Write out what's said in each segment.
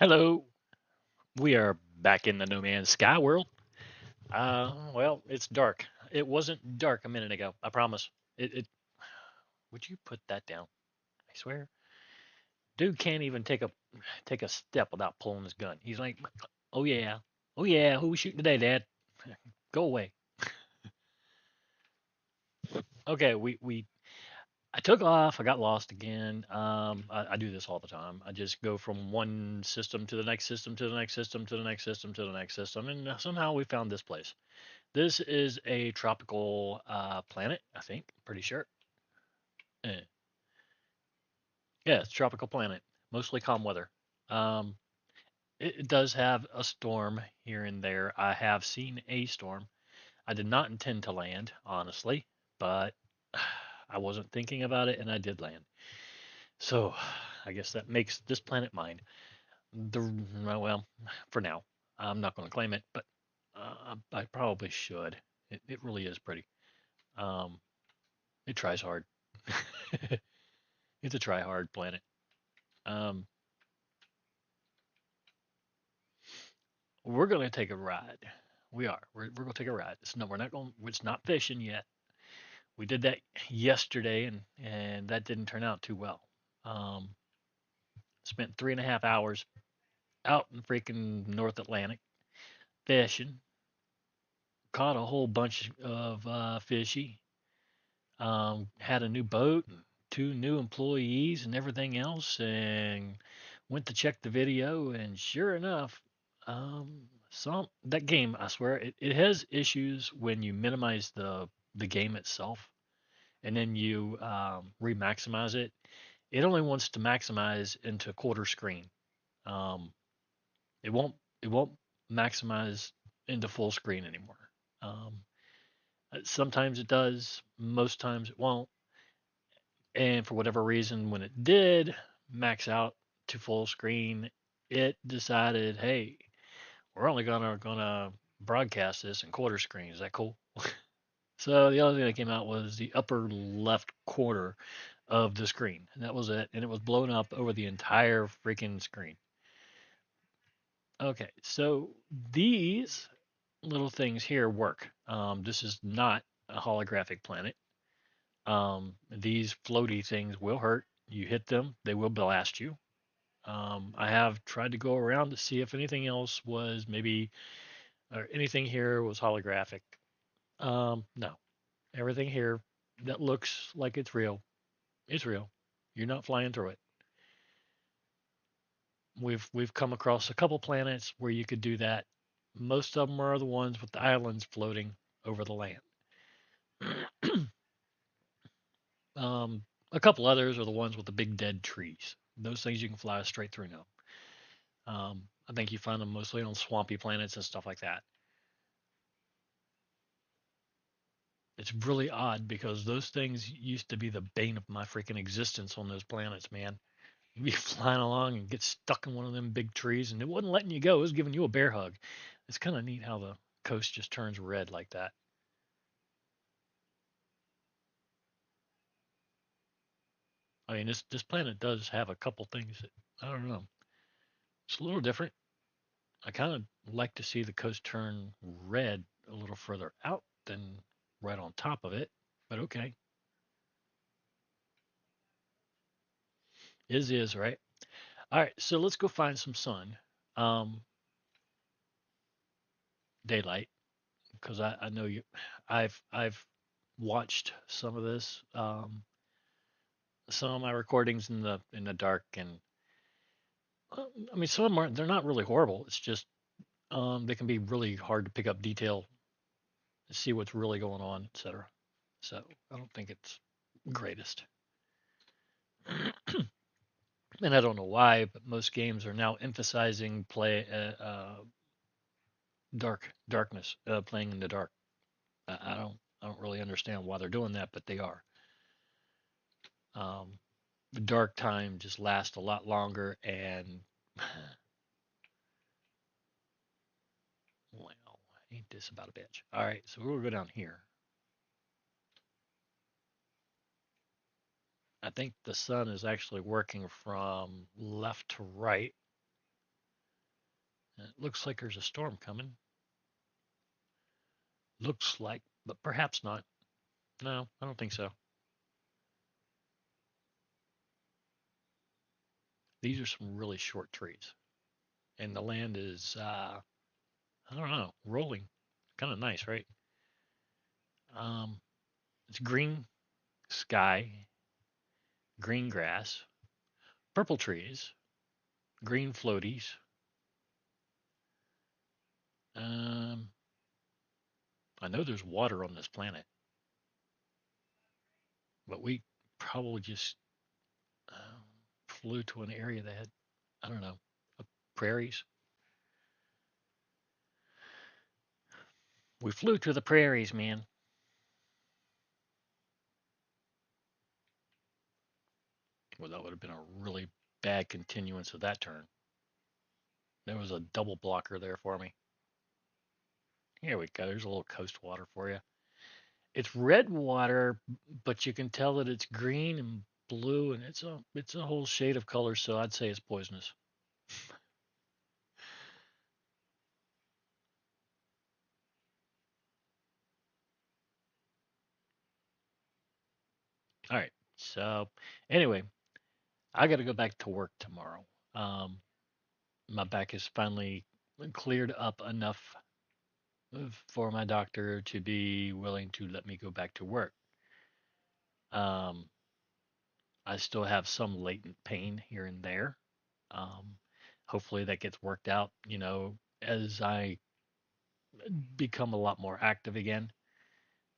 Hello, we are back in the No Man's Sky world. Well, it's dark. It wasn't dark a minute ago. I promise. It. Would you put that down? I swear, dude can't even take a step without pulling his gun. He's like, "Oh yeah, oh yeah, who we shooting today, Dad? Go away." Okay, we. I took off. I got lost again. I do this all the time. I just go from one system to the next system to the next system to the next system to the next system, and somehow we found this place. This is a tropical planet, I think. Pretty sure. Eh, yeah, it's a tropical planet, mostly calm weather. Um, it does have a storm here and there. I have seen a storm. I did not intend to land, honestly, but I wasn't thinking about it and I did land. So I guess that makes this planet mine. The well, for now, I'm not going to claim it, but I probably should. It really is pretty. Um, it tries hard. It's a try hard planet. Um, we're gonna take a ride. We are. We're gonna take a ride. It's no, we're not going. It's not fishing yet. We did that yesterday, and that didn't turn out too well. Um, spent 3.5 hours out in freaking North Atlantic fishing. Caught a whole bunch of fishy. Had a new boat and two new employees and everything else, and went to check the video, and sure enough, some that game, I swear, it has issues when you minimize the game itself, and then you remaximize it. It only wants to maximize into quarter screen. Um, it won't maximize into full screen anymore. Um, Sometimes it does, most times it won't. And for whatever reason, when it did max out to full screen, it decided, hey, we're only gonna broadcast this in quarter screen. Is that cool? So the only thing that came out was the upper left corner of the screen, and that was it. And it was blown up over the entire freaking screen. Okay, so these little things here work. This is not a holographic planet. These floaty things will hurt. You hit them, they will blast you. I have tried to go around to see if anything else was maybe, or anything here was holographic. No, everything here that looks like it's real. You're not flying through it. We've come across a couple planets where you could do that. Most of them are the ones with the islands floating over the land. A couple others are the ones with the big dead trees. Those things you can fly straight through now. I think you find them mostly on swampy planets and stuff like that. It's really odd because those things used to be the bane of my freaking existence on those planets, man. You'd be flying along and get stuck in one of them big trees, and it wasn't letting you go. It was giving you a bear hug. It's kind of neat how the coast just turns red like that. I mean, this planet does have a couple things that I don't know. It's a little different. I kind of like to see the coast turn red a little further out than right on top of it, but okay. Is right. All right, so let's go find some sun, um, daylight, because I know you. I've watched some of this, some of my recordings in the dark, and I mean some of them aren't. They're not really horrible. It's just they can be really hard to pick up detail, see what's really going on, etc. So I don't think it's greatest. And I don't know why, but most games are now emphasizing darkness, playing in the dark. I don't really understand why they're doing that, but they are. Um, the dark time just lasts a lot longer, and well, ain't this about a bitch? All right, so we'll go down here. I think the sun is actually working from left to right. It looks like there's a storm coming. Looks like, but perhaps not. No, I don't think so. These are some really short trees, and the land is, I don't know, rolling. Kind of nice, right? Um, it's green sky, green grass, purple trees, green floaties. Um, I know there's water on this planet, but we probably just flew to an area that had, I don't know, prairies. We flew to the prairies, man. Well, that would have been a really bad continuance of that turn. There was a double blocker there for me. Here we go. There's a little coast water for you. It's red water, but you can tell that it's green and blue, and it's a whole shade of color. So I'd say it's poisonous. All right. So anyway, I got to go back to work tomorrow. Um, my back is finally cleared up enough for my doctor to be willing to let me go back to work. Um, I still have some latent pain here and there. Um, hopefully that gets worked out, as I become a lot more active again.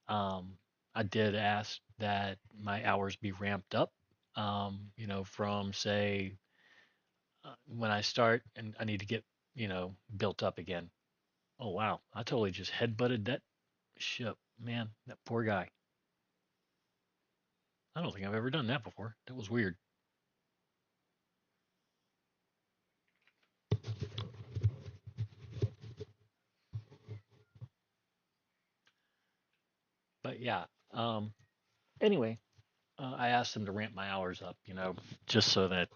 Um, I did ask that my hours be ramped up, from say when I start and I need to get, built up again. Oh, wow. I totally just headbutted that ship. Man, that poor guy. I don't think I've ever done that before. That was weird. But yeah. Anyway, I asked him to ramp my hours up, just so that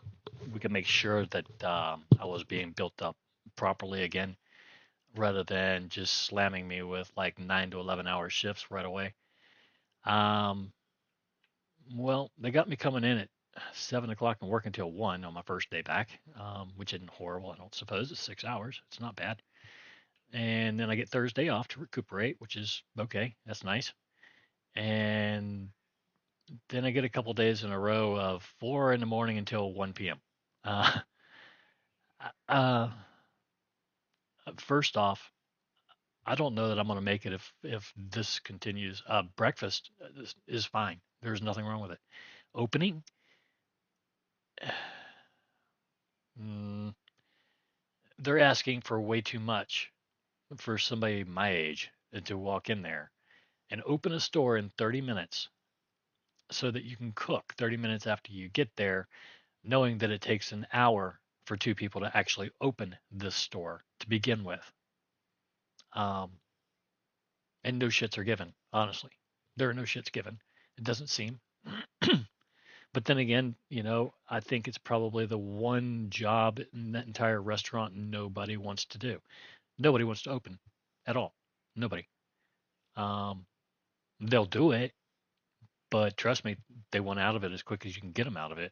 we could make sure that I was being built up properly again, rather than just slamming me with like 9 to 11 hour shifts right away. Um, well, they got me coming in at 7 o'clock and working till 1 on my first day back, which isn't horrible. I don't suppose it's 6 hours. It's not bad. And then I get Thursday off to recuperate, which is okay. That's nice. And then I get a couple days in a row of 4 in the morning until 1 p.m. Uh, uh, First off, I don't know that I'm going to make it if this continues. Breakfast is fine. There's nothing wrong with it. Opening, mm, they're asking for way too much for somebody my age to walk in there and open a store in 30 minutes so that you can cook 30 minutes after you get there, knowing that it takes an hour for two people to actually open this store to begin with. Um, and no shits are given, honestly. There are no shits given. It doesn't seem. But then again, I think it's probably the one job in that entire restaurant nobody wants to do. Nobody wants to open at all. Nobody. Um, they'll do it, but trust me, they want out of it as quick as you can get them out of it.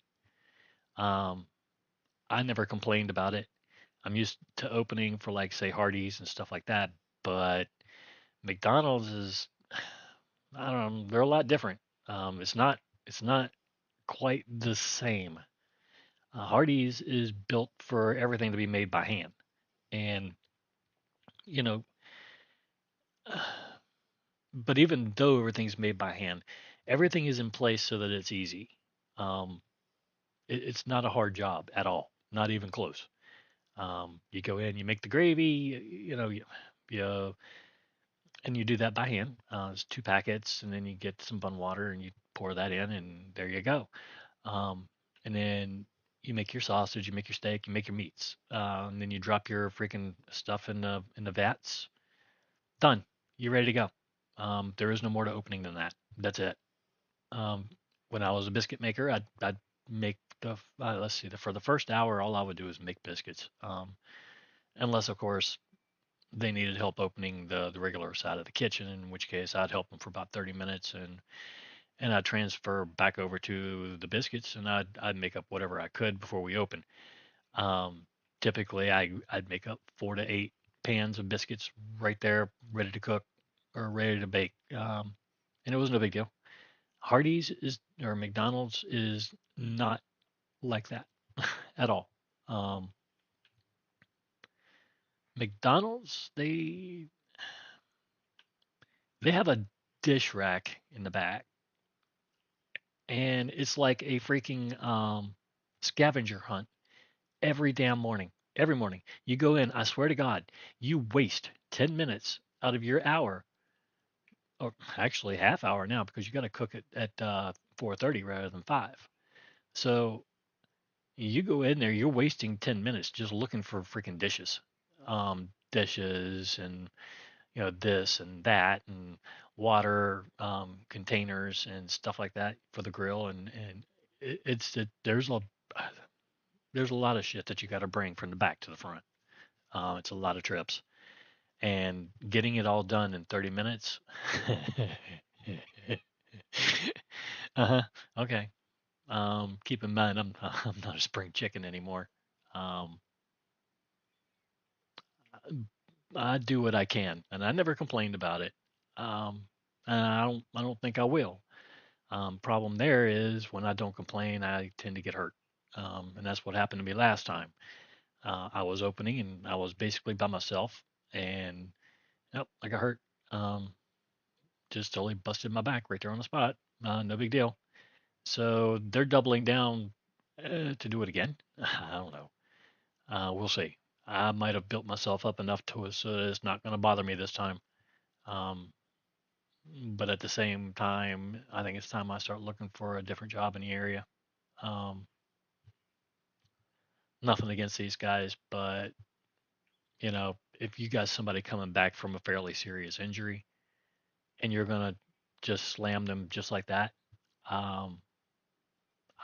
Um, I never complained about it. I'm used to opening for like say Hardee's and stuff like that, but McDonald's is, I don't know, they're a lot different. It's not quite the same. Hardee's is built for everything to be made by hand, and you know, but even though everything's made by hand, everything is in place so that it's easy. Um, it's not a hard job at all, not even close. You go in, you make the gravy, you and you do that by hand. It's 2 packets, and then you get some bun water and you pour that in, and there you go. Um, and then you make your sausage, you make your steak, you make your meats, and then you drop your freaking stuff in the vats. Done. You're ready to go. There is no more to opening than that. That's it. Um, when I was a biscuit maker, I'd make let's see, for the first hour, all I would do is make biscuits. unless of course they needed help opening the regular side of the kitchen, in which case I'd help them for about 30 minutes, and I'd transfer back over to the biscuits, and I'd make up whatever I could before we open. Um, Typically, I'd make up 4 to 8 pans of biscuits right there, ready to cook or ready to bake, and it wasn't a big deal. Hardee's is or McDonald's is not like that at all. Um, McDonald's they have a dish rack in the back, and it's like a freaking scavenger hunt every damn morning. Every morning you go in, I swear to God, you waste 10 minutes out of your hour, or actually half hour now because you got to cook it at 4:30 rather than 5. So you go in there, you're wasting 10 minutes just looking for freaking dishes, dishes, and this and that, and water containers and stuff like that for the grill, and there's a lot of shit that you got to bring from the back to the front. It's a lot of trips, and getting it all done in 30 minutes. Uh-huh. Okay. Keep in mind, I'm not a spring chicken anymore. Um, I do what I can, and I never complained about it. Um, and I don't think I will. Problem there is when I don't complain, I tend to get hurt. And that's what happened to me last time. I was opening and I was basically by myself, and yep, I got hurt. Um, just totally busted my back right there on the spot. No big deal. So they're doubling down to do it again. I don't know. We'll see. I might have built myself up enough to it so that it's not going to bother me this time. Um, but at the same time, I think it's time I start looking for a different job in the area. Um, Nothing against these guys, but if you got somebody coming back from a fairly serious injury and you're gonna just slam them just like that, um,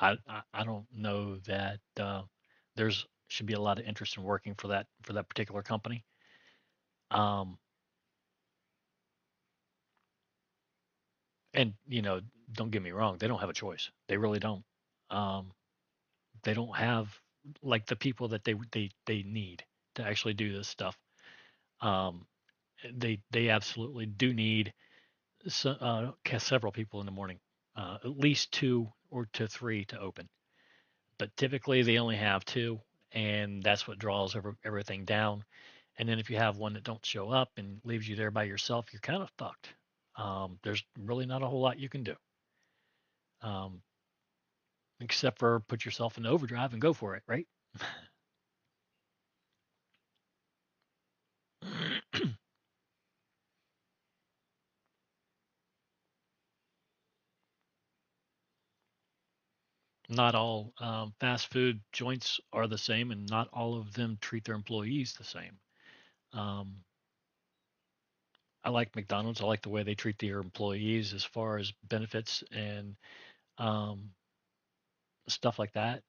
I don't know that there's should be a lot of interest in working for that particular company. Um, and don't get me wrong, they don't have a choice. They really don't. Um, they don't have like the people that they need to actually do this stuff. Um, they absolutely do need several people in the morning, at least 2 or 3 to open. But typically they only have 2, and that's what draws everything down. And then if you have one that don't show up and leaves you there by yourself, you're kind of fucked. There's really not a whole lot you can do, um, except for put yourself in overdrive and go for it, right? Not all fast food joints are the same, and not all of them treat their employees the same. Um, I like McDonald's. I like the way they treat their employees as far as benefits and um, stuff like that.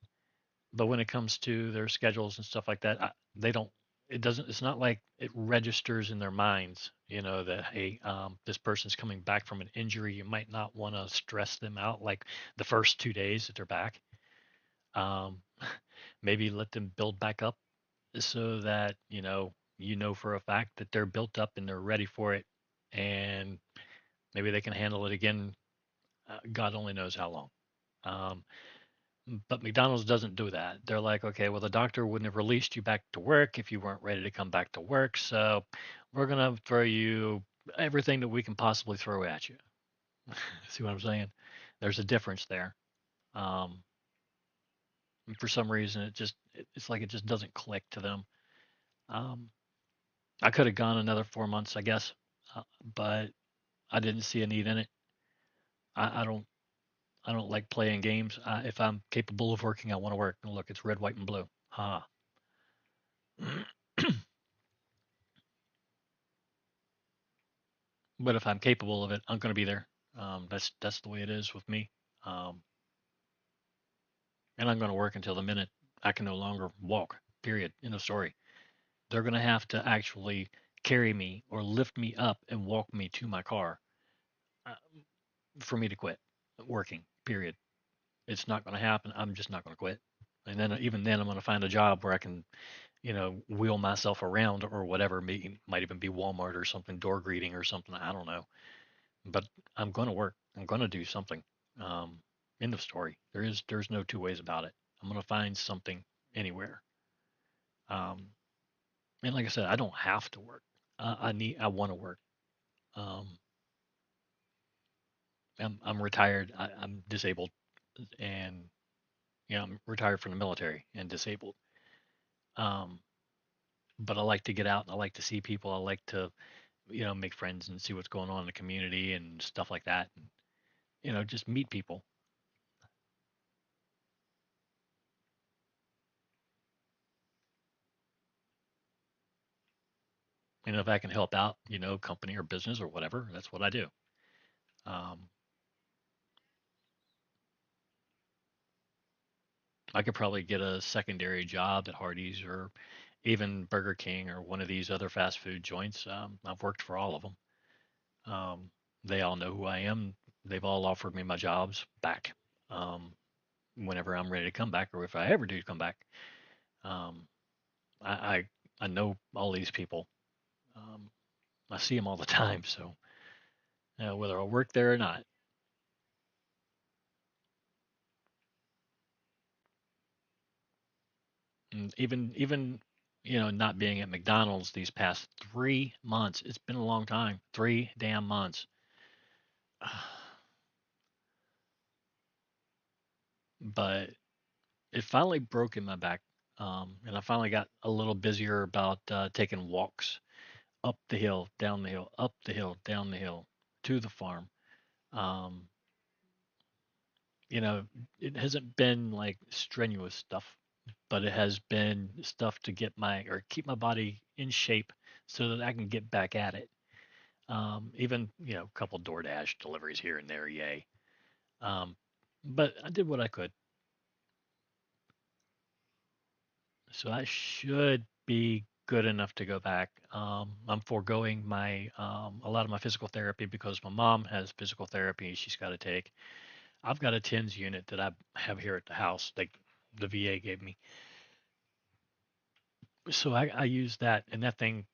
But when it comes to their schedules and stuff like that, they don't. It doesn't. It's not like it registers in their minds. That hey, this person's coming back from an injury. You might not want to stress them out like the first 2 days that they're back. Um, Maybe let them build back up so that for a fact that they're built up and they're ready for it, and maybe they can handle it again. God only knows how long. Um, but McDonald's doesn't do that. They're like, okay, well, the doctor wouldn't have released you back to work if you weren't ready to come back to work. So we're going to throw you everything that we can possibly throw at you. See what I'm saying? There's a difference there. Um, and for some reason, it's like it just doesn't click to them. Um, I could have gone another 4 months, I guess, but I didn't see a need in it. I don't I don't like playing games. If I'm capable of working, I want to work. And look, it's red, white, and blue. Ha. But if I'm capable of it, I'm going to be there. That's the way it is with me. Um, and I'm going to work until the minute I can no longer walk. Period. End of story. They're going to have to actually carry me or lift me up and walk me to my car uh, for me to quit working, period. It's not going to happen. I'm just not going to quit. And then even then, I'm going to find a job where I can, wheel myself around or whatever. Might even be Walmart or something, door greeting or something. I don't know. But I'm going to work. I'm going to do something. Um, End of story. There's no two ways about it. I'm going to find something anywhere. Um, and like I said, I don't have to work. I want to work. Um, I'm retired. I'm disabled, and I'm retired from the military and disabled. Um, but I like to get out. I like to see people. I like to, make friends and see what's going on in the community and stuff like that. And, just meet people. And if I can help out, company or business or whatever, that's what I do. Um, I could probably get a secondary job at Hardee's or even Burger King or one of these other fast food joints. I've worked for all of them. Um, they all know who I am. They've all offered me my jobs back um, whenever I'm ready to come back, or if I ever do come back. Um, I, I know all these people. Um, I see them all the time. So whether I work there or not, and even not being at McDonald's these past 3 months, it's been a long time. 3 damn months. But it finally broke in my back. And I finally got a little busier about taking walks up the hill, down the hill, up the hill, down the hill to the farm. Um, you know, it hasn't been like strenuous stuff, but it has been stuff to get my or keep my body in shape so that I can get back at it. Even a couple DoorDash deliveries here and there, yay. Um, but I did what I could, so I should be good enough to go back. I'm foregoing my a lot of my physical therapy because my mom has physical therapy she's got to take. I've got a TENS unit that I have here at the house, like the VA gave me. So I use that, and that thing,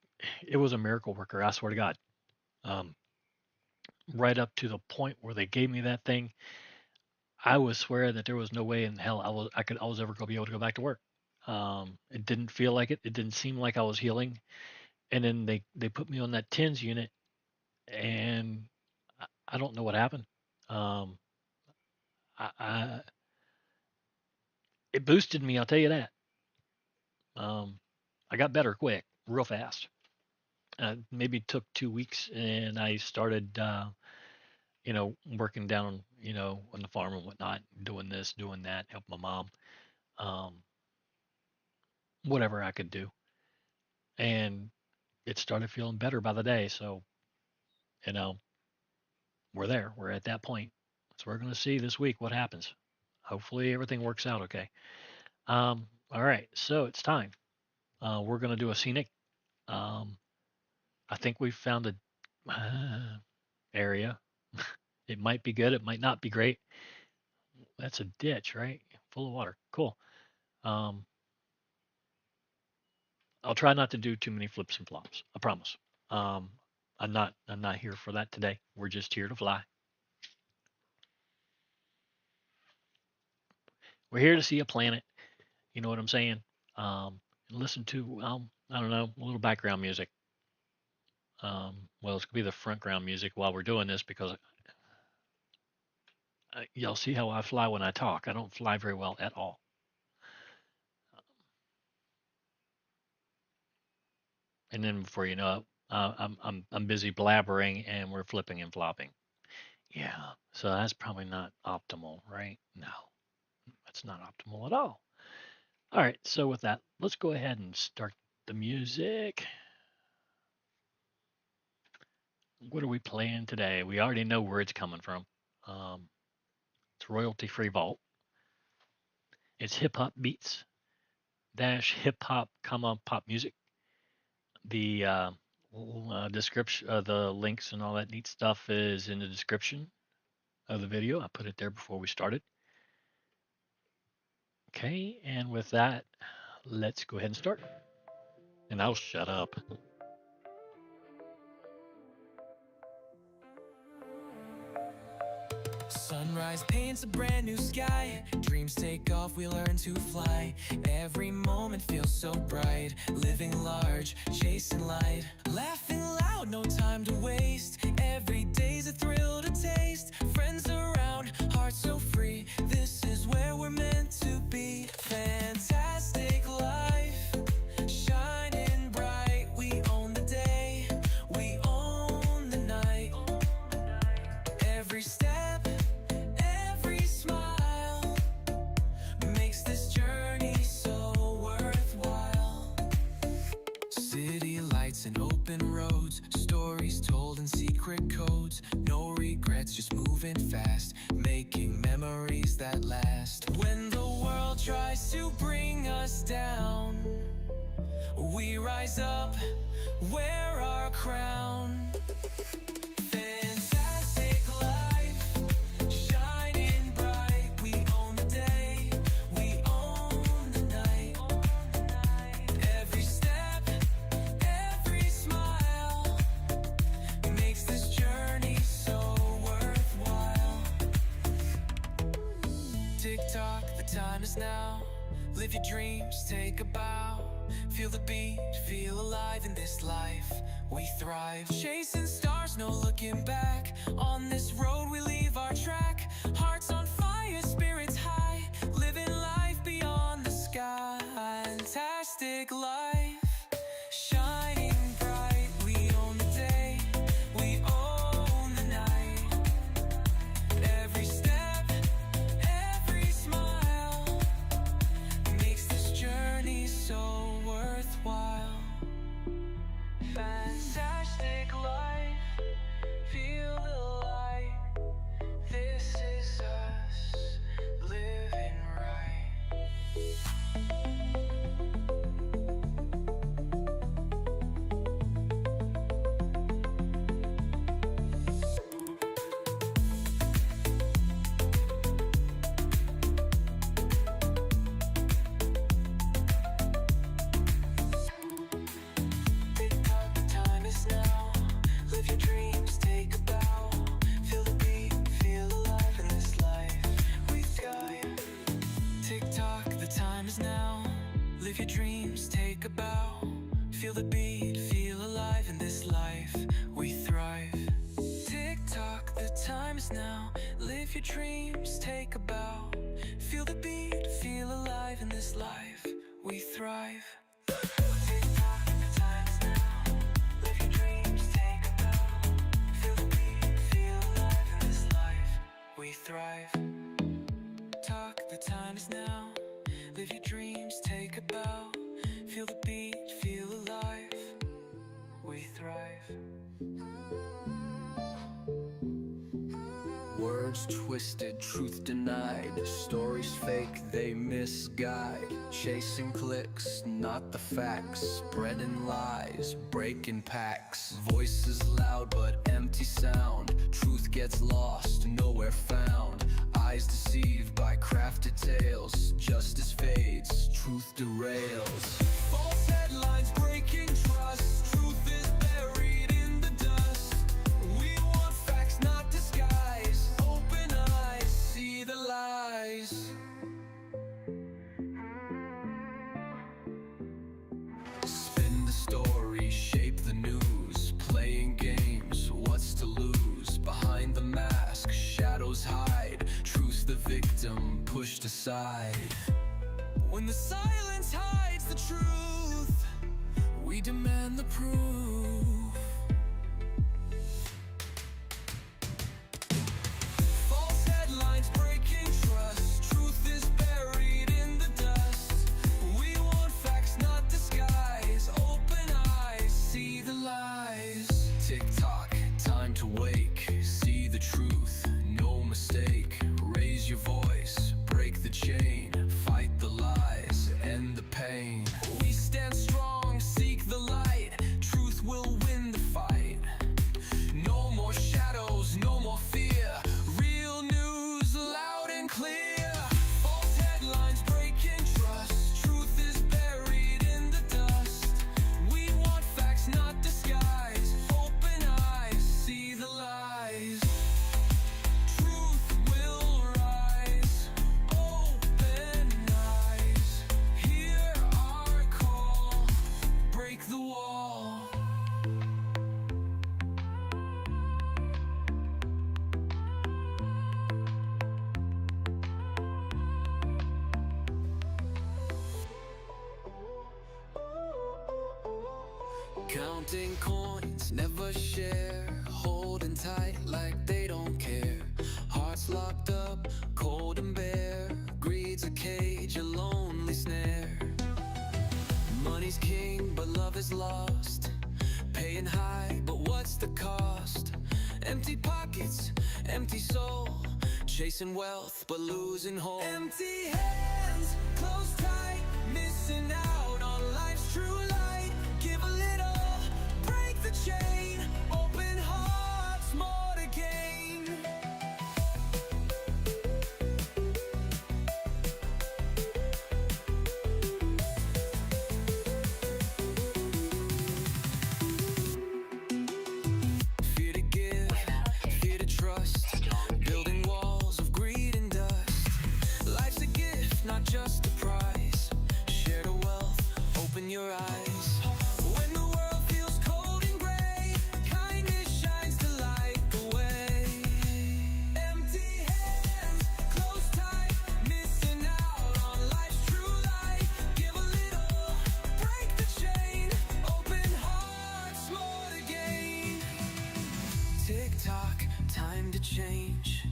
it was a miracle worker. I swear to God. Um, right up to the point where they gave me that thing, I was swearing that there was no way in hell I was ever going to be able to go back to work. It didn't feel like it. It didn't seem like I was healing. And then they put me on that TENS unit, and I don't know what happened. Um, I it boosted me. I'll tell you that. Um, I got better quick, real fast. Maybe took 2 weeks, and I started, working down, on the farm and whatnot, doing this, doing that, help my mom, um, whatever I could do, and it started feeling better by the day. So, you know, we're there. We're at that point. So we're going to see this week what happens. Hopefully everything works out okay. All right, so it's time. We're going to do a scenic. Um, I think we've found a area. It might be good. It might not be great. That's a ditch, right? Full of water. Cool. Um, I'll try not to do too many flips and flops. I promise. Um, I'm not here for that today. We're just here to fly. We're here to see a planet. You know what I'm saying? And listen to I don't know, a little background music. Well, it's gonna be the front ground music while we're doing this because y'all see how I fly when I talk. I don't fly very well at all. And then before you know it, I'm busy blabbering and we're flipping and flopping. Yeah, so that's probably not optimal, right? No, that's not optimal at all. All right, so with that, let's go ahead and start the music. What are we playing today? We already know where it's coming from. Um, it's royalty free vault. It's hip hop beats dash hip hop comma pop music. The description, the links and all that neat stuff is in the description of the video. I put it there before we started. Okay, and with that, let's go ahead and start. And I'll shut up. Sunrise paints a brand new sky. Dreams take off, we learn to fly. Every moment feels so bright. Living large, chasing light. Laughing loud, no time to waste. Every day's a thrill to taste. Friends around, hearts so free. This is where we're meant to be. Fantastic life, shining bright. We own the day, we own the night. Every step, every smile makes this journey so worthwhile. City lights and open roads, stories told in secret codes. No regrets, just moving fast, making memories that last. When the world tries to bring us down, we rise up, wear our crown. Fantastic life, shining bright. We own the day, we own the night. Every step, every smile makes this journey so worthwhile. Tick-tock, the time is now. Live your dreams, take a bow. Feel the beat, feel alive in this life. We thrive, chasing stars, no looking back. On this road we leave our track. Hearts on fire, spirits high. Living life beyond the sky. Fantastic life, shining bright. We own the day, we own the night. Every step, every smile makes this journey so worthwhile. Fantastic life, feel the light. This is us, living right. Tick-tock, the time is now. Live your dreams, take a bow. Feel the beat, feel alive in this life. We thrive. Tick-tock, the time is now. Live your dreams, take a bow. Feel the beat, feel alive in this life. We thrive. Tick-tock, the time is now. Live your dreams, take a bow. Feel the beat, feel alive in this life. We thrive. Tick-tock, the time is now. Live your dreams, take a bow. Feel the beat, feel alive in this life. We thrive. Talk, the time is now. Live your dreams, take a bow. Feel the beat, feel alive. We thrive. Words twisted, truth denied. Stories fake, they misguide. Chasing clicks, not the facts. Spreading lies, breaking packs. Voices loud but empty sound. Truth gets lost, nowhere found. Eyes deceived by crafted tales. Justice fades, truth derails. False headlines breaking trust. Truth is buried in the dust. We want facts, not disguise. Open eyes, see the lies. Spin the story, shape the news. Playing games, what's to lose? Behind the mask, shadows hide. Truth's the victim, pushed aside. When the silence hides the truth, we demand the proof. False headlines breaking trust. Truth is buried in the dust. We want facts, not disguise. Open eyes, see the lies. Tick-tock, time to wake. See the truth, no mistake. Raise your voice, break the chain. Fight the lies, end the pain. We stand strong, seek the light. Counting coins, never share, holding tight like they don't care. Hearts locked up, cold and bare. Greed's a cage, a lonely snare. Money's king, but love is lost. Paying high, but what's the cost? Empty pockets, empty soul. Chasing wealth, but losing hope. Empty hands, close tight. Missing out on life's true light. Give a little, break the chain. Open hearts, more to gain. Fear to give, fear to trust. Building walls of greed and dust. Life's a gift, not just a prize. Share the wealth, open your eyes. When the world feels cold and gray, kindness shines to light the way. Empty hands, close tight. Missing out on life's true light. Give a little, break the chain. Open hearts, more to gain. Tick tock, time to change.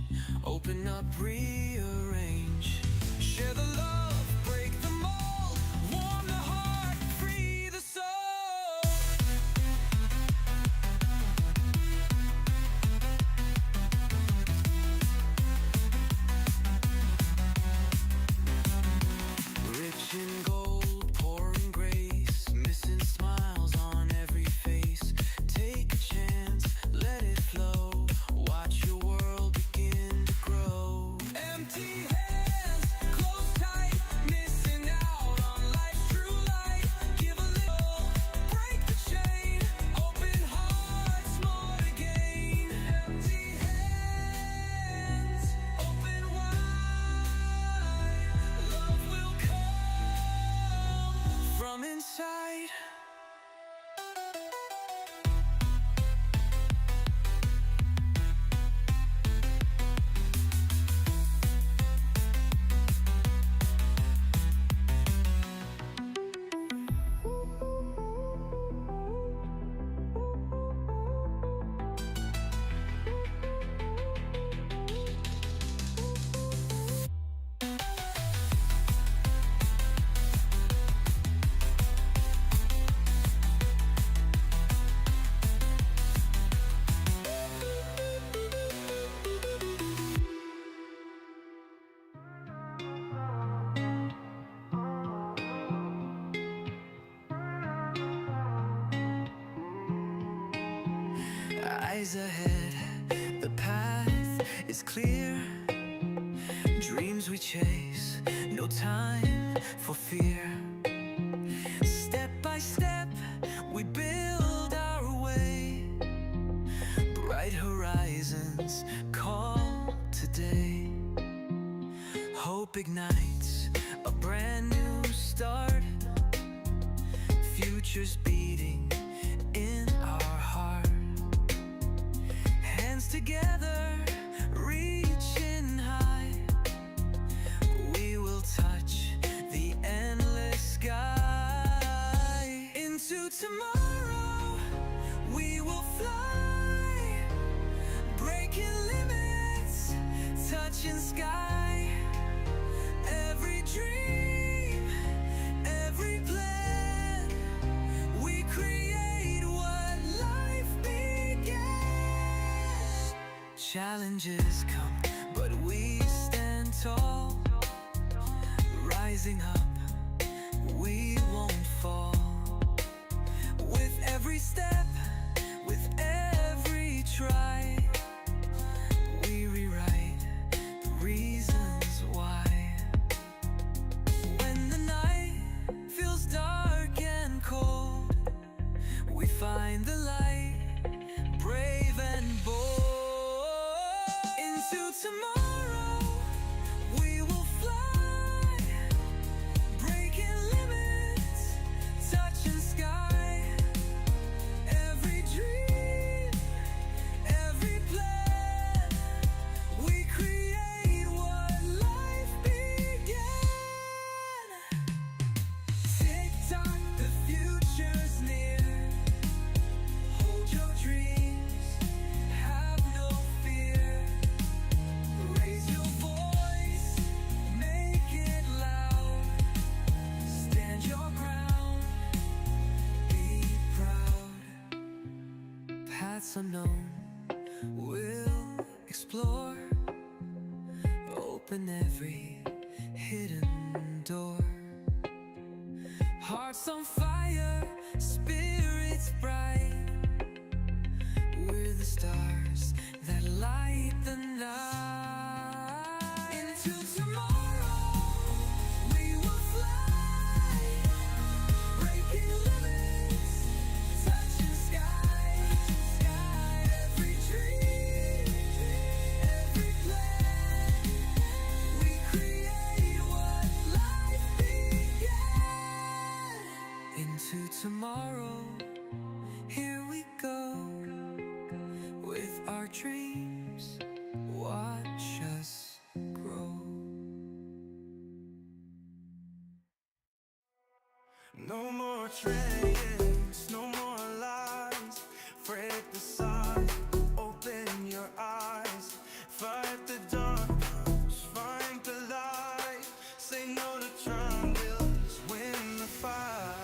Open up, rearrange. Share the love, break the mold. Warm the heart, free the soul. Rich in gold, poor in grace. Missing smiles on every face. Take a chance, let it flow. Watch your world begin to grow. Empty hands, close tight. Missing out on life's true light. Give a little, break the chain. Open hearts, more to gain. Empty hands, open wide. Love will come from inside. Eyes ahead, the path is clear. Dreams we chase, no time for fear. Step by step, we build our way. Bright horizons call today. Hope ignites a brand new start. Futures beating in our heart. Hands together, reaching high. We will touch the endless sky. Into tomorrow, we will fly. Breaking limits, touching sky. Every dream, every plan. We create what life began. Challenges come, but we stand tall. Rising up, we won't fall. With every step, with every try, we rewrite the reasons why. When the night feels dark and cold, we find the light, brave and bold. Into tomorrow, we will fly. paths unknown we'll explore, open every hidden door. Hearts on fire, spirits bright, we're the stars that light the night. Into tomorrow we will fly, breaking limits, touching sky. Every dream, every plan, we create what life began. Into tomorrow, here we go, with our dreams, watch us grow. No more trains, no more lies. Break the sun, open your eyes. Fight the darkness, find the light. Say no to triangles, win the fight.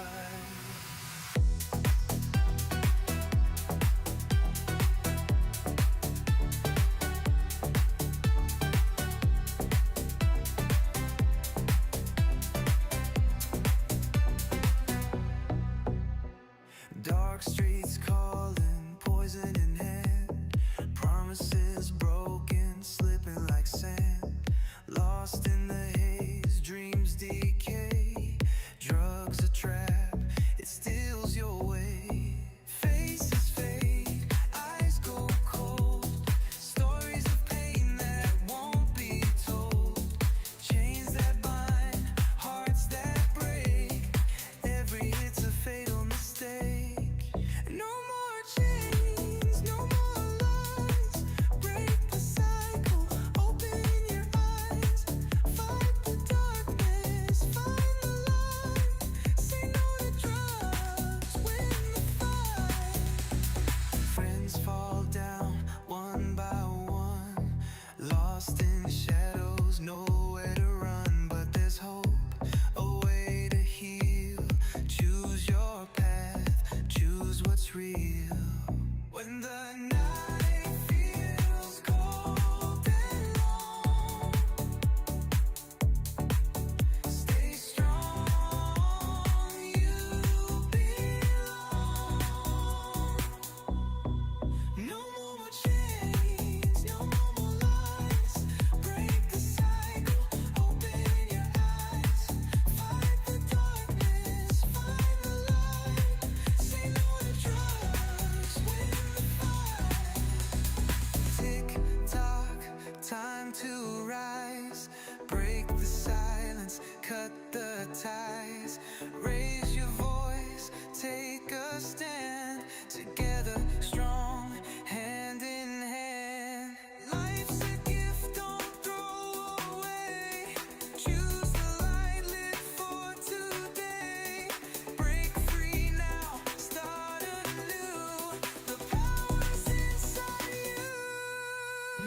Dark streets calling, poison in hand. Promises broken, slipping like sand. Lost in the haze, dreams decay. Drugs a trap, it steals your way. Faces fade, eyes go cold. Stories of pain that won't be told. Chains that bind, hearts that break. Every hit's a fatal mistake. No more chains, no more lies. Break the cycle, open your eyes. Fight the darkness, find the light. Say no to drugs, win the fight. Friends fall down one by one, lost in shadows, nowhere to run. But there's hope, a way to heal. Choose your path, choose what's real. When the night feels cold and long, stay strong, you belong. No more chains, no more lies. Break the cycle, open your eyes. Fight the darkness, find the light. Say no to drugs, win the fight. Tick tock, time to rise. Break the silence, cut the ties. Raise your voice, take a stand. Together, strong, hand in hand. Life's a gift, don't throw away. Choose the light, live for today. Break free now, start anew. The power's inside you.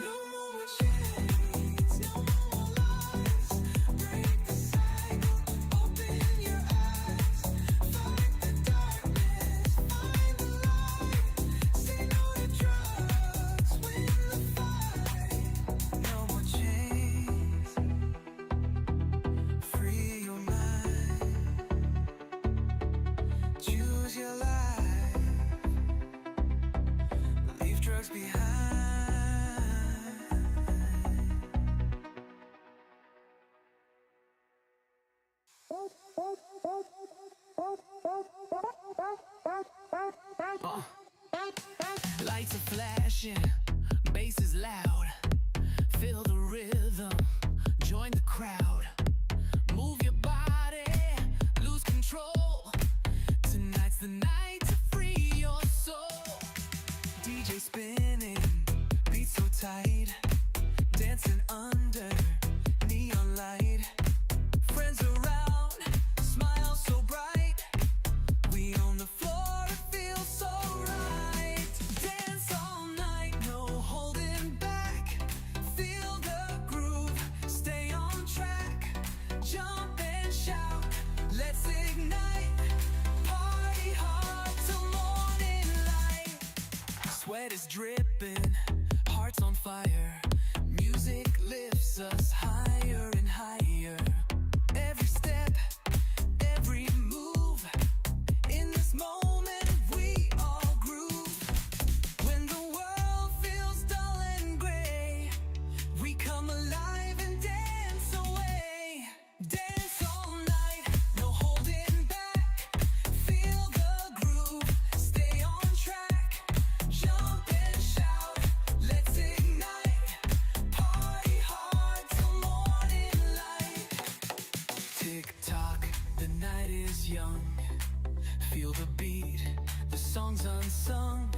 No more chains, no more lies. Break the cycle, open your eyes. Fight the darkness, find the light. Say no to drugs, win the fight. No more chains, free your mind. Choose your life, leave drugs behind. Lights are flashing, bass is loud. Feel the rhythm, join the crowd. Move your body, lose control. Tonight's the night to free your soul. DJ spinning, beat so tight. Dancing under neon light. Friends around, smile so bright. We on the floor, it feels so right. Dance all night, no holding back. Feel the groove, stay on track. sweat is dripping, hearts on fire. Music lifts us higher and higher. Every step, every move, in this moment we all groove. When the world feels dull and gray, we come alive and dance away. Dance all night, no holding back. Feel the groove, stay on track. Jump and shout, let's ignite. Party hard till morning light. Tick tock, the night is young. Feel the beat, the song's unsung.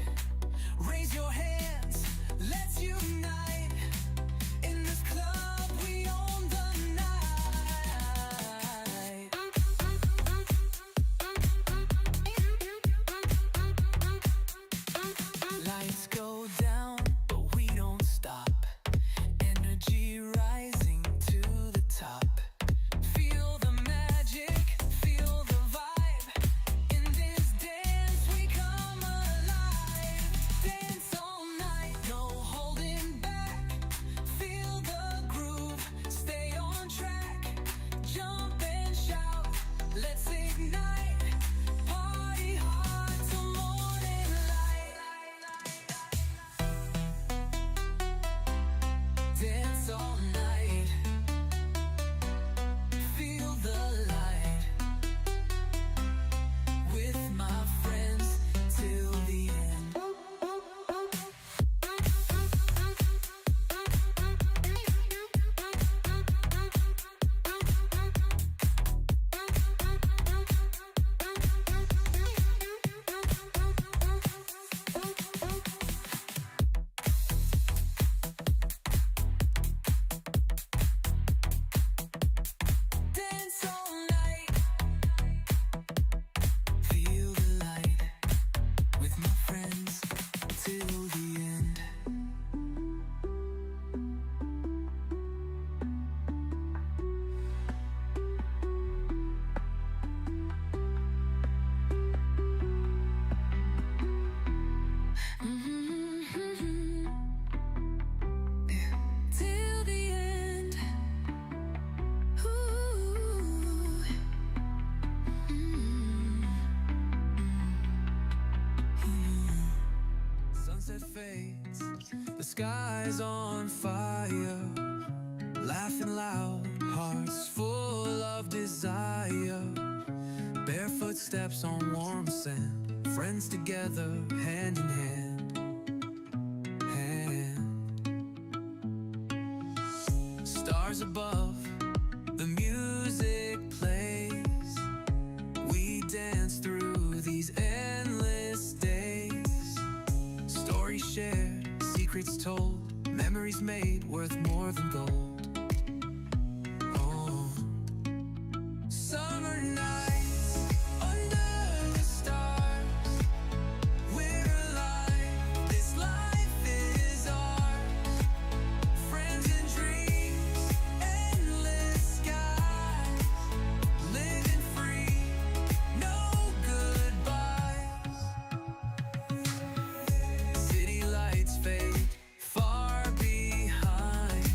Raise your hands, let's unite. In this club, we own the night. Lights go down, but we don't stop. Energy rising to the top. Feel the magic, feel the vibe. In this dance, we come alive. Dance all night, no holding back. Feel the groove, stay on track. Jump and shout, let's ignite. Party hard till morning light. Dance all night. Feel the light. With my friends till the end. Dance all night. Feel the light. With my friends till the end. Till the end. Sunset fades, the sky's on fire. Laughing loud, hearts full of desire. Barefoot steps on warm sand, friends together, hand in hand. Stars above, the music plays. We dance through these endless days. Stories shared, secrets told, memories made worth more than gold. Oh. Summer nights under the stars. We're alive, this life is ours. Friends and dreams, endless skies. Living free, no goodbyes. City lights fade far behind.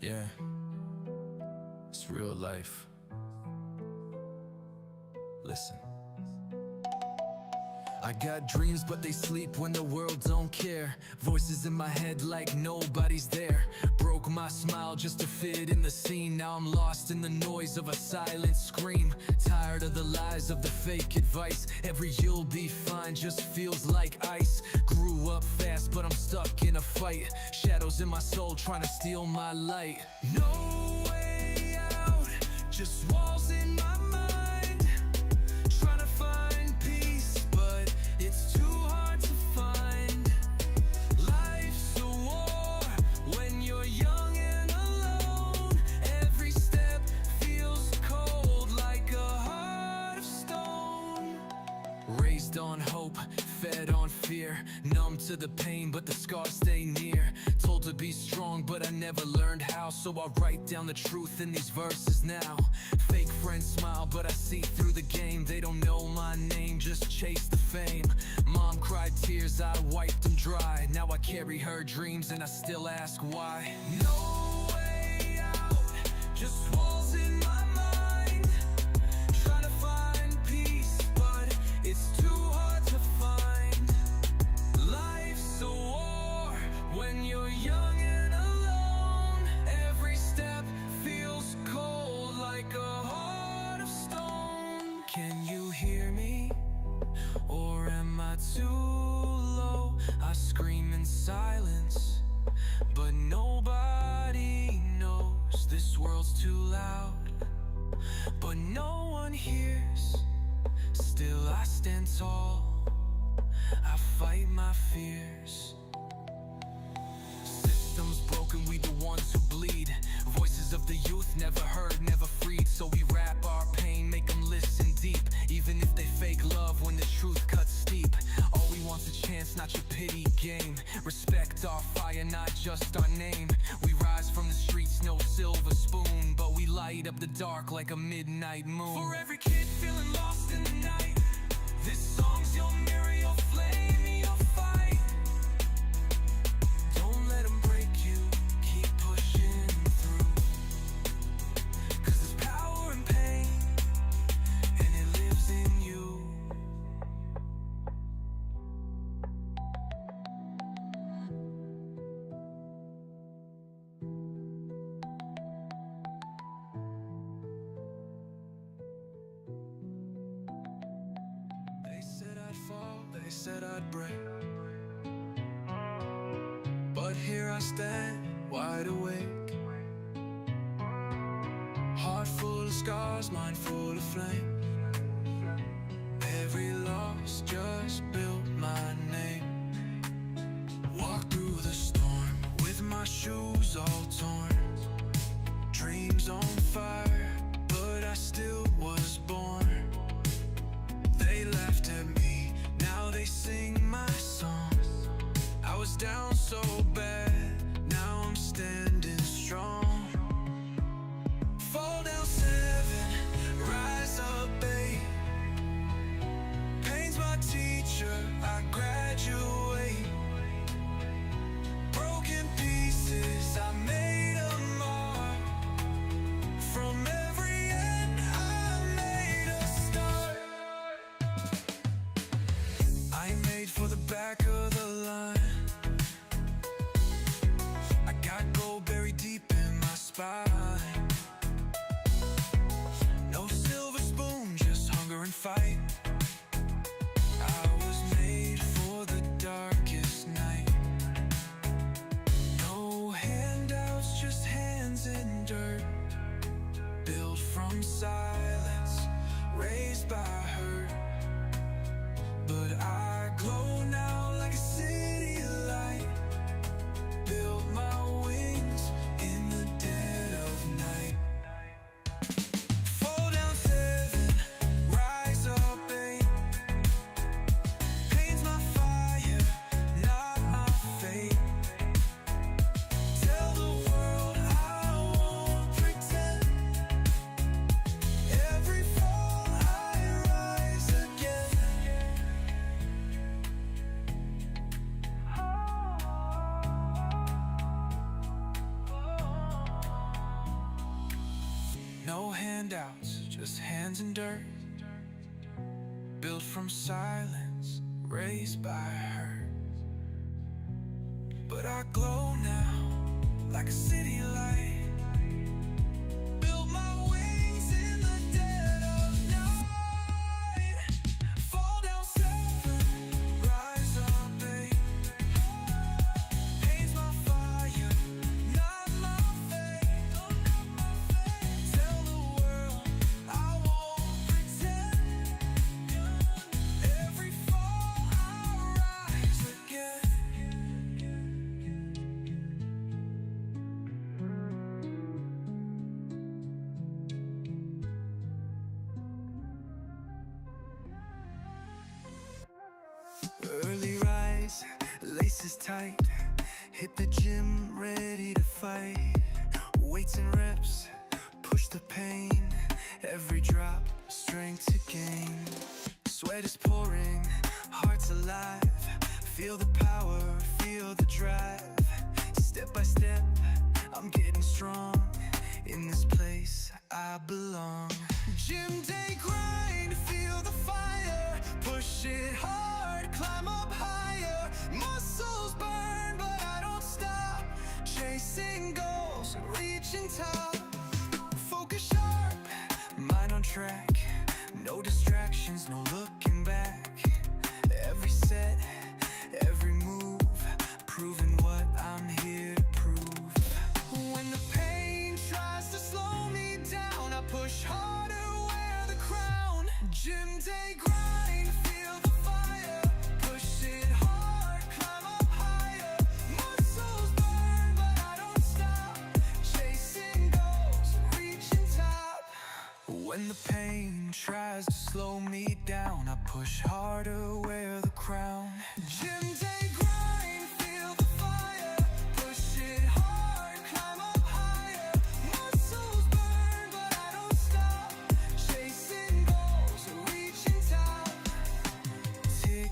Yeah, it's real life. Listen. I got dreams but they sleep when the world don't care. Voices in my head like nobody's there. Broke my smile just to fit in the scene. Now I'm lost in the noise of a silent scream. Tired of the lies of the fake advice. Every you'll be fine just feels like ice. Grew up fast but I'm stuck in a fight. Shadows in my soul trying to steal my light. No way out, just walls in my mind. Trying to find peace but it's too hard to find. Life's a war when you're young and alone. Every step feels cold like a heart of stone. Raised on hope, fed on fear. Numb to the pain but the scars stay near. Told to be strong but I never learned how. So I write down the truth in these verses now. Fake friends smile but I see through the game. They don't know my name, just chase the fame. Mom cried tears, I wiped them dry. Now I carry her dreams and I still ask why. No way out, just walls in my mind. Trying to find peace but it's too hard to find. Life's a war when you're young and alone. Every step feels cold like a heart of stone. Can you hear me? Or am I too low? I scream in silence, but nobody knows. This world's too loud, but no one hears. Still I stand tall, I fight my fears. Systems broken, we the ones who bleed. Voices of the youth never heard, never freed. So we rap our pain, make them listen deep. Even if they fake love when the truth cuts steep. All we want's a chance, not your pity game. Respect our fire, not just our name. We rise from the streets, no silver spoon, but we light up the dark like a midnight moon. For every kid feeling lost in the night, this song's your mirror, your flame, your fight. Don't let them break you, keep pushing through. Cause there's power in pain, and it lives in you. They said I'd fall, they said I'd break, but here I stand, wide awake. Heart full of scars, mind full of flame. Every loss just built my name. Walk through the storm with my shoes all torn. Dreams on fire, but I still was born. They laughed at me, now they sing my song. I was down so bad, now I'm standing strong. Fall down 7, rise up 8. Pain's my teacher, handouts, just hands and dirt. Built from silence, raised by hurt. But I glow now, like a city light. Built my wings in the dead of night. Fall down 7, rise up 8. Pain's my fire, not my fate. Tell the world I won't pretend. Every fall I rise again. Early rise, laces tight. Hit the gym, ready to fight. Weights and reps, push the pain. Every drop, strength to gain. Sweat is pouring, heart's alive. Feel the power, feel the drive. Step by step, I'm getting strong. In this place, I belong. Gym day grind, feel the fire. Push it hard, climb up higher. Muscles burn, but I don't stop. Chasing goals, reaching top. Focus sharp, mind on track. No distractions, no looking back. Every set, every move, proving what I'm here to prove. When the pain tries to slow me down, I push harder, wear the crown. Gym day grind, feel the fire. Push it hard, climb up higher. Muscles burn, but I don't stop. Chasing goals, reaching top. When the pain tries to slow me down, I push harder, wear the crown. Gym day grind, feel the fire. Push it hard, climb up higher. Muscles burn, but I don't stop. Chasing goals, reaching top. Tick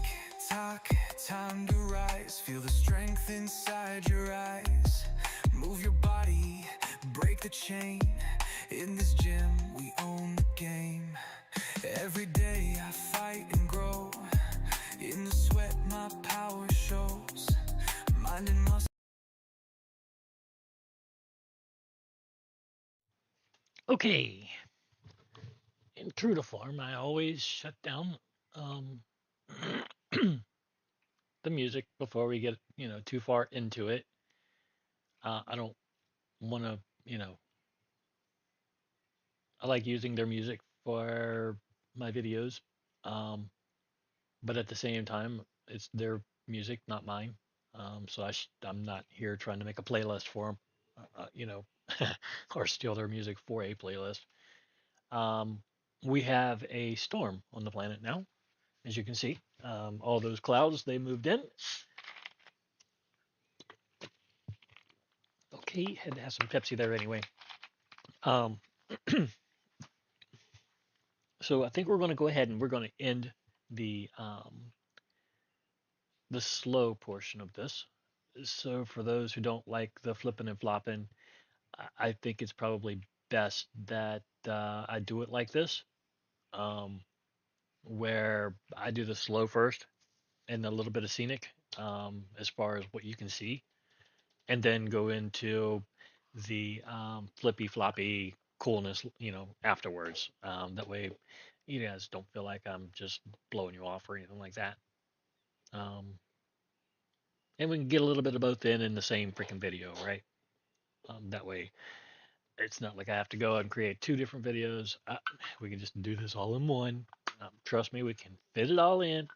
tock, time to rise. Feel the strength inside your eyes. Move your body, break the chain. In this gym, we own the game. Every day I fight and grow. In the sweat, my power shows. Mind and muscle. Okay, in true to form, I always shut down um, the music before we get too far into it. I don't want to, I like using their music for my videos, um, but at the same time, it's their music, not mine. So I'm not here trying to make a playlist for them, or steal their music for a playlist. Um, we have a storm on the planet now, as you can see. All those clouds, they moved in. Okay, had to have some Pepsi there anyway. Um, so I think we're going to go ahead and we're going to end the um, the slow portion of this. So for those who don't like the flipping and flopping, I think it's probably best that I do it like this, um, where I do the slow first and a little bit of scenic, as far as what you can see, and then go into the flippy floppy coolness, afterwards. That way, you guys don't feel like I'm just blowing you off or anything like that. Um, and we can get a little bit of both in the same freaking video, right? That way, it's not like I have to go and create two different videos. We can just do this all in one. Trust me, we can fit it all in.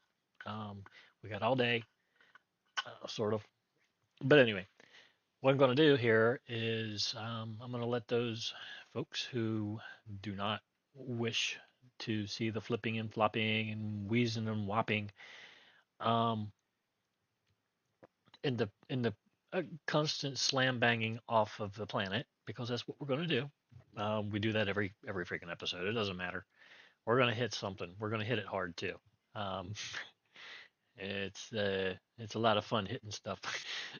Um, we got all day, sort of. But anyway, what I'm going to do here is I'm going to let those folks who do not wish to see the flipping and flopping and wheezing and whopping, um, in the constant slam banging off of the planet, because that's what we're going to do. We do that every freaking episode. It doesn't matter. We're going to hit something. We're going to hit it hard too. Um, it's a lot of fun hitting stuff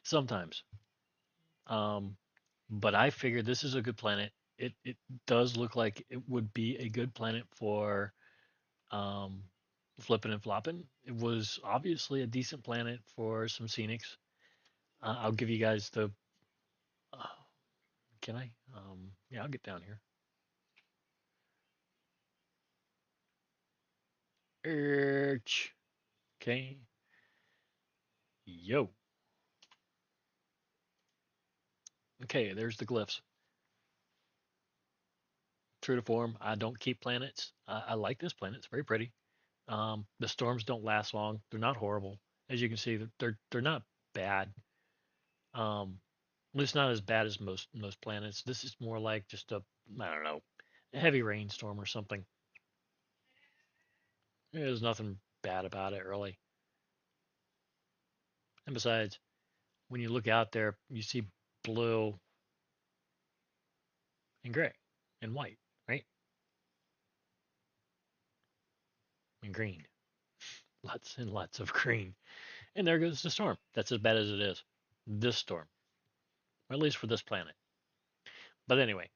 sometimes. Um, but I figured this is a good planet. it does look like it would be a good planet for um, flipping and flopping. It was obviously a decent planet for some scenics. I'll give you guys the. Uh, can I? Yeah, I'll get down here. Okay. Yo. Okay, there's the glyphs. True to form, I don't keep planets. I like this planet. It's very pretty. The storms don't last long. They're not horrible. As you can see, they're not bad. Well, it's not as bad as most planets. This is more like just a, I don't know, a heavy rainstorm or something. There's nothing bad about it really. And besides, when you look out there, you see blue and gray and white, right? And green. Lots and lots of green. And there goes the storm. That's as bad as it is. This storm, or at least for this planet. But anyway,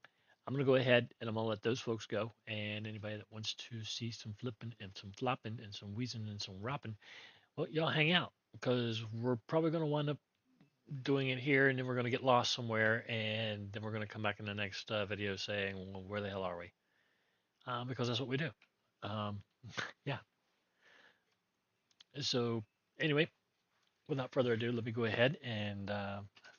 I'm going to go ahead and I'm going to let those folks go. And anybody that wants to see some flipping and some flopping and some wheezing and some rapping, well, y'all hang out because we're probably going to wind up doing it here and then we're going to get lost somewhere. And then we're going to come back in the next video saying, well, where the hell are we? Because that's what we do. Um, yeah. So, anyway, without further ado, let me go ahead and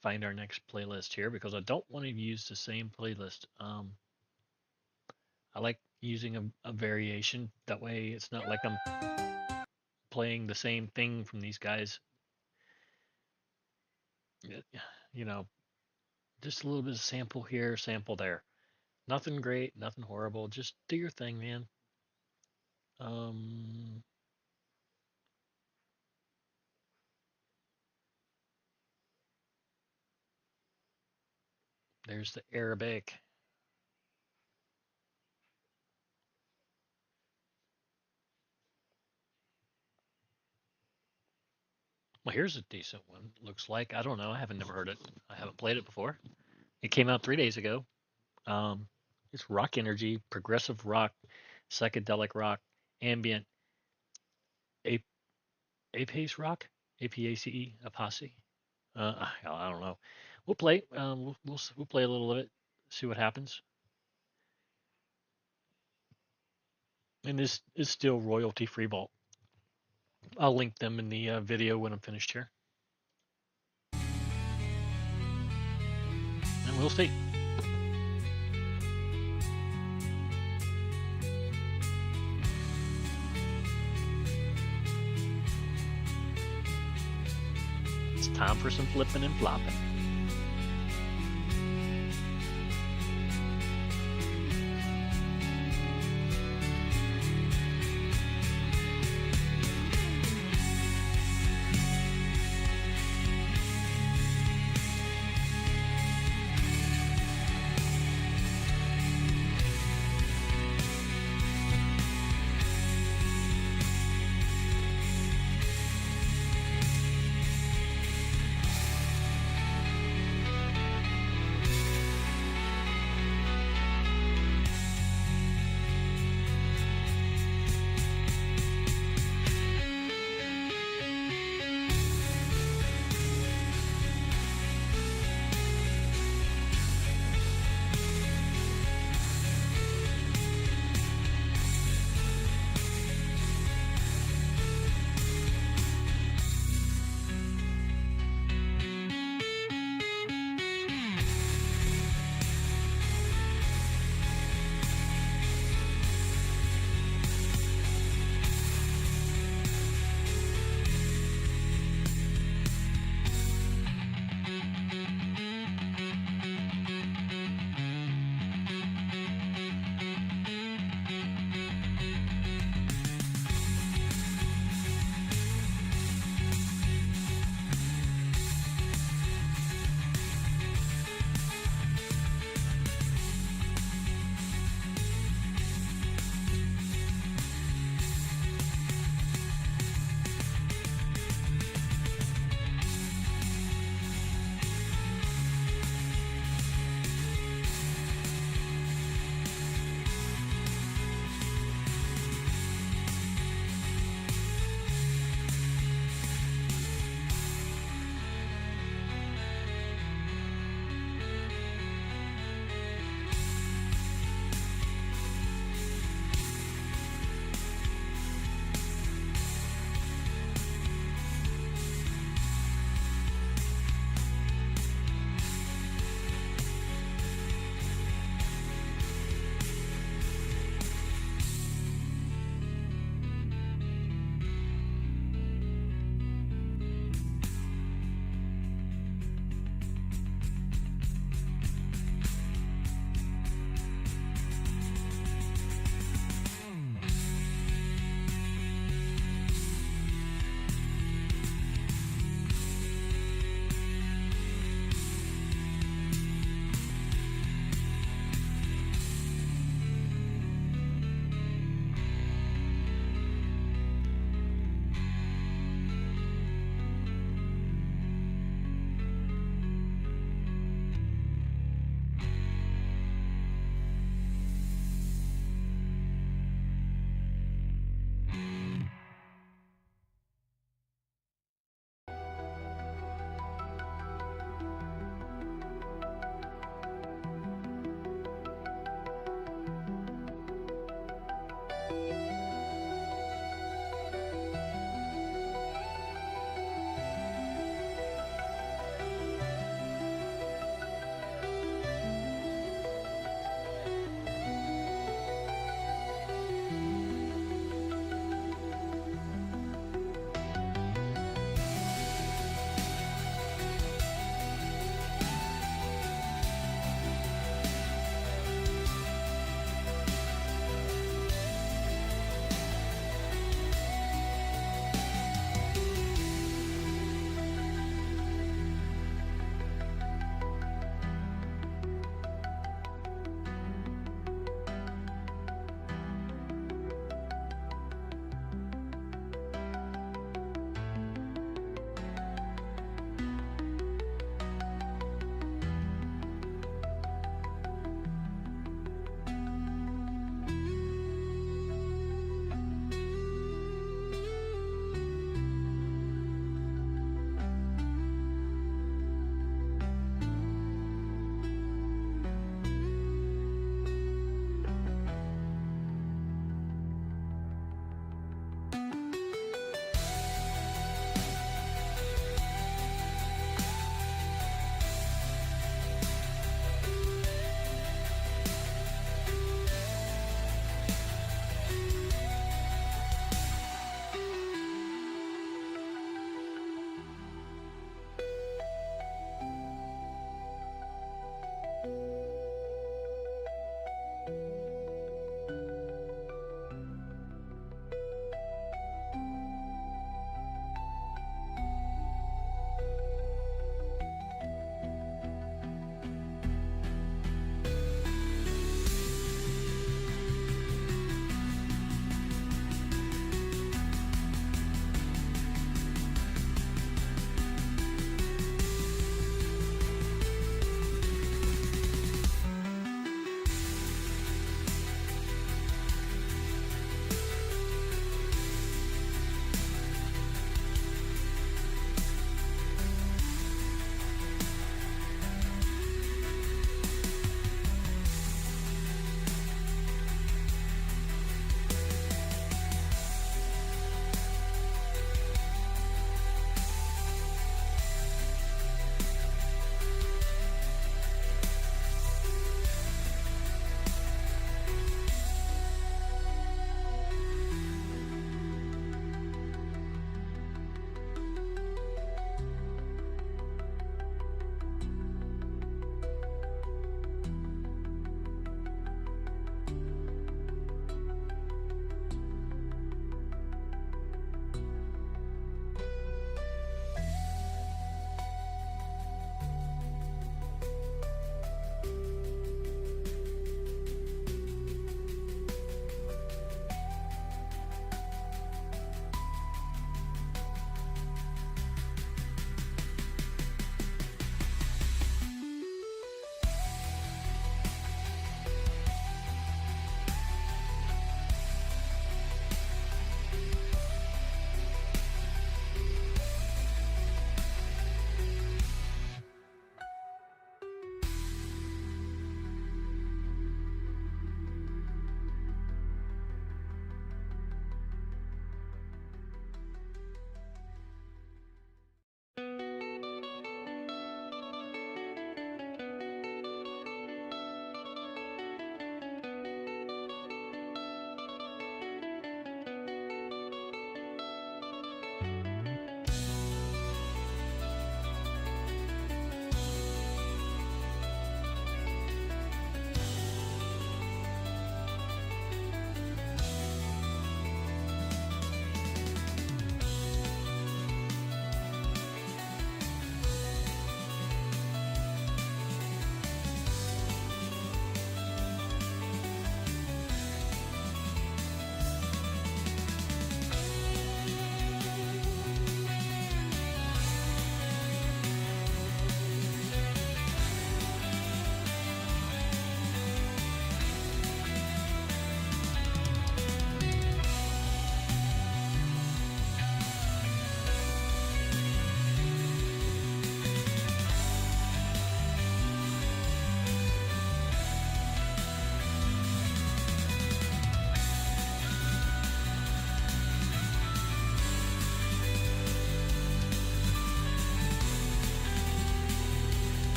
find our next playlist here because I don't want to use the same playlist. I like using a variation. That way, it's not like I'm playing the same thing from these guys. You know, just a little bit of sample here, sample there. Nothing great, nothing horrible. Just do your thing, man. Um, there's the Arabic. Well, here's a decent one. Looks like I don't know. I haven't never heard it. I haven't played it before. It came out 3 days ago. Um, it's rock energy, progressive rock, psychedelic rock, ambient, a apace rock, APACE, apace. I don't know. We'll play. We'll play a little of it, see what happens. And this is still royalty free vault. I'll link them in the video when I'm finished here, and we'll see. It's time for some flipping and flopping.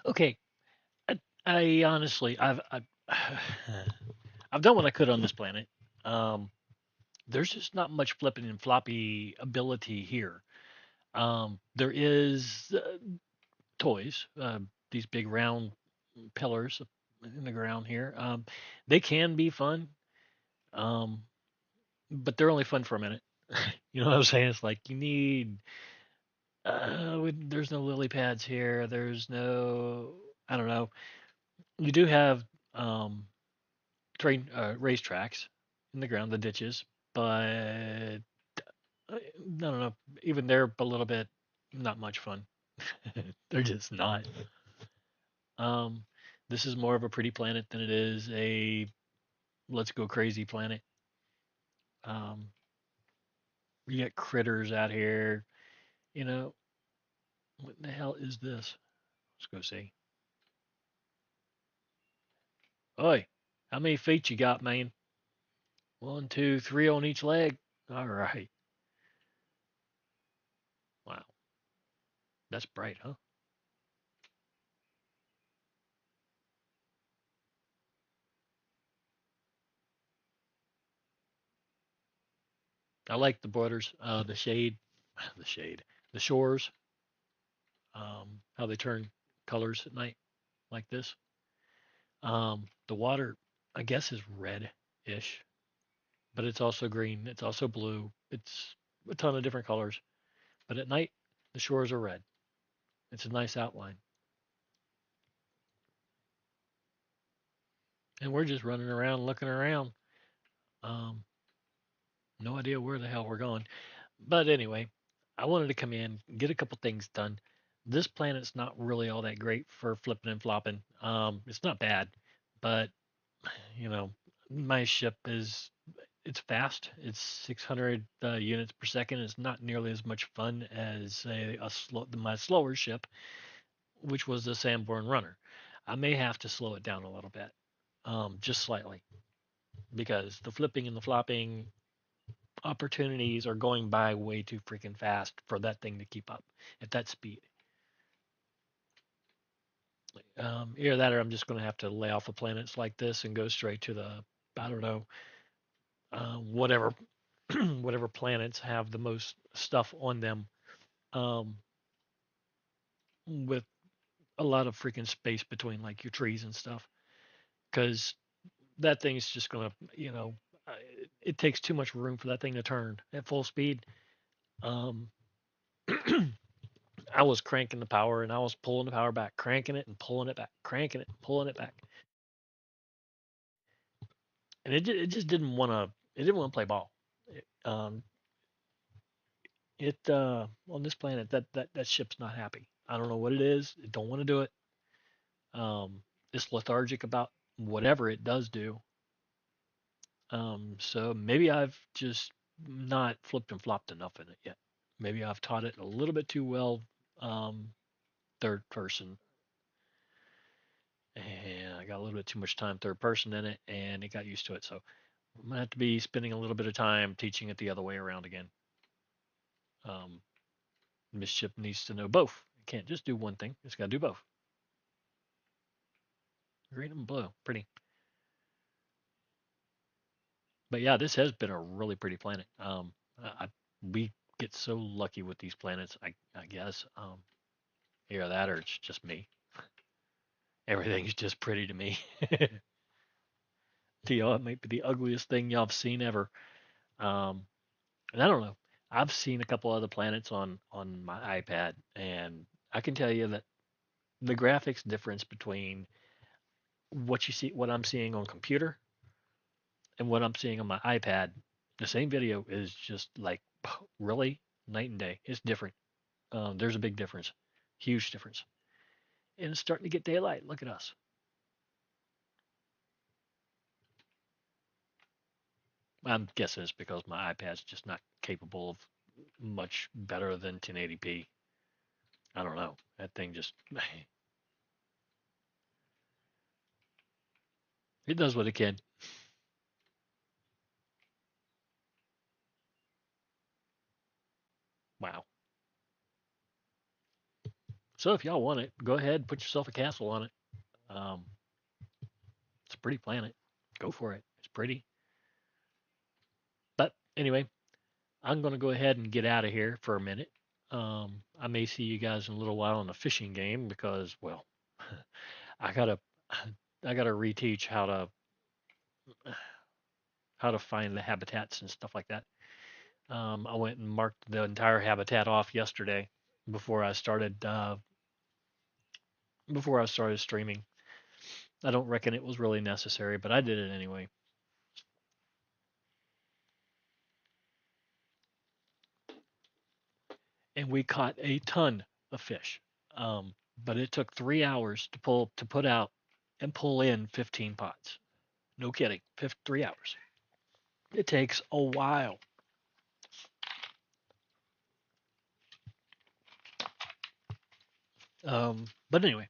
Okay, I honestly, I've done what I could on this planet. Um, there's just not much flipping and floppy ability here. There is toys, these big round pillars in the ground here. They can be fun, um, but they're only fun for a minute. You know what I'm saying? It's like you need. There's no lily pads here. There's no. I don't know. You do have um, race tracks in the ground, the ditches, but I don't know. Even they're a little bit not much fun. They're just not. Um, this is more of a pretty planet than it is a let's go crazy planet. Um, you get critters out here. You know, what the hell is this? Let's go see. Oi, how many feet you got, man? One, two, three on each leg. All right. Wow, that's bright, huh? I like the borders, the shade, the shade, the shores, how they turn colors at night like this. The water, I guess, is red-ish, but it's also green. It's also blue. It's a ton of different colors. But at night, the shores are red. It's a nice outline. And we're just running around, looking around. Um, no idea where the hell we're going. But anyway, I wanted to come in, get a couple things done. This planet's not really all that great for flipping and flopping. It's not bad, but you know, my ship is it's fast. It's 600 units per second. It's not nearly as much fun as my slower ship, which was the Sanborn Runner. I may have to slow it down a little bit, just slightly, because the flipping and the flopping opportunities are going by way too freaking fast for that thing to keep up at that speed. Either that, or I'm just going to have to lay off of planets like this and go straight to the I don't know whatever whatever planets have the most stuff on them, um, with a lot of freaking space between like your trees and stuff, because that thing's just gonna, it takes too much room for that thing to turn at full speed. Um, I was cranking the power and I was pulling the power back, cranking it and pulling it back, cranking it and pulling it back, and it just didn't want to. It didn't want to play ball. It, on this planet that ship's not happy. I don't know what it is. It don't want to do it. It's lethargic about whatever it does do. So maybe I've just not flipped and flopped enough in it yet. Maybe I've taught it a little bit too well, um, third person, and I got a little bit too much time third person in it, and it got used to it. So I'm gonna have to be spending a little bit of time teaching it the other way around again. Um, Mischief needs to know both. It can't just do one thing. It's got to do both. Green and blue, pretty. But yeah, this has been a really pretty planet. We get so lucky with these planets. I guess. Either that or it's just me. Everything's just pretty to me. To y'all, it might be the ugliest thing y'all have seen ever. Um, and I don't know. I've seen a couple other planets on my iPad, and I can tell you that the graphics difference between what I'm seeing on computer and what I'm seeing on my iPad, the same video is just like really night and day. It's different. There's a big difference, huge difference, and it's starting to get daylight. Look at us. I'm guessing it's because my iPad's just not capable of much better than 1080p. I don't know. That thing just it does what it can. Wow. So if y'all want it, go ahead, put yourself a castle on it. Um, it's a pretty planet. Go for it. It's pretty. But anyway, I'm going to go ahead and get out of here for a minute. I may see you guys in a little while in a fishing game because, well, I gotta, I gotta reteach how to find the habitats and stuff like that. I went and marked the entire habitat off yesterday before I started uh, before I started streaming. I don't reckon it was really necessary, but I did it anyway. And we caught a ton of fish. But it took 3 hours to put out and pull in 15 pots. No kidding, 3 hours. It takes a while. But anyway,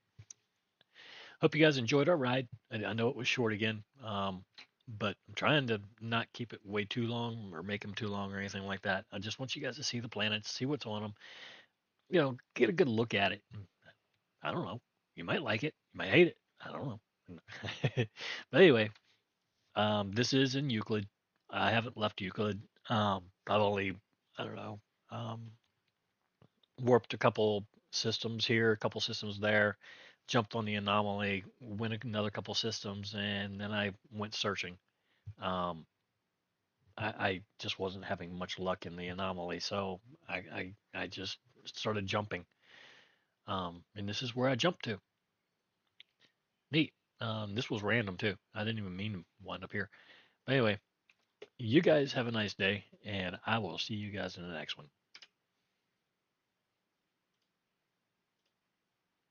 hope you guys enjoyed our ride. I know it was short again, but I'm trying to not keep it way too long or make them too long or anything like that. I just want you guys to see the planets, see what's on them, get a good look at it. I don't know. You might like it, you might hate it. I don't know. But anyway, this is in Euclid. I haven't left Euclid. I've only, I don't know, um, warped a couple systems here, a couple systems there, jumped on the anomaly, went another couple systems, and then I went searching. Um, I just wasn't having much luck in the anomaly, so I just started jumping. And this is where I jumped to. Neat. This was random too. I didn't even mean to wind up here. But anyway, you guys have a nice day, and I will see you guys in the next one.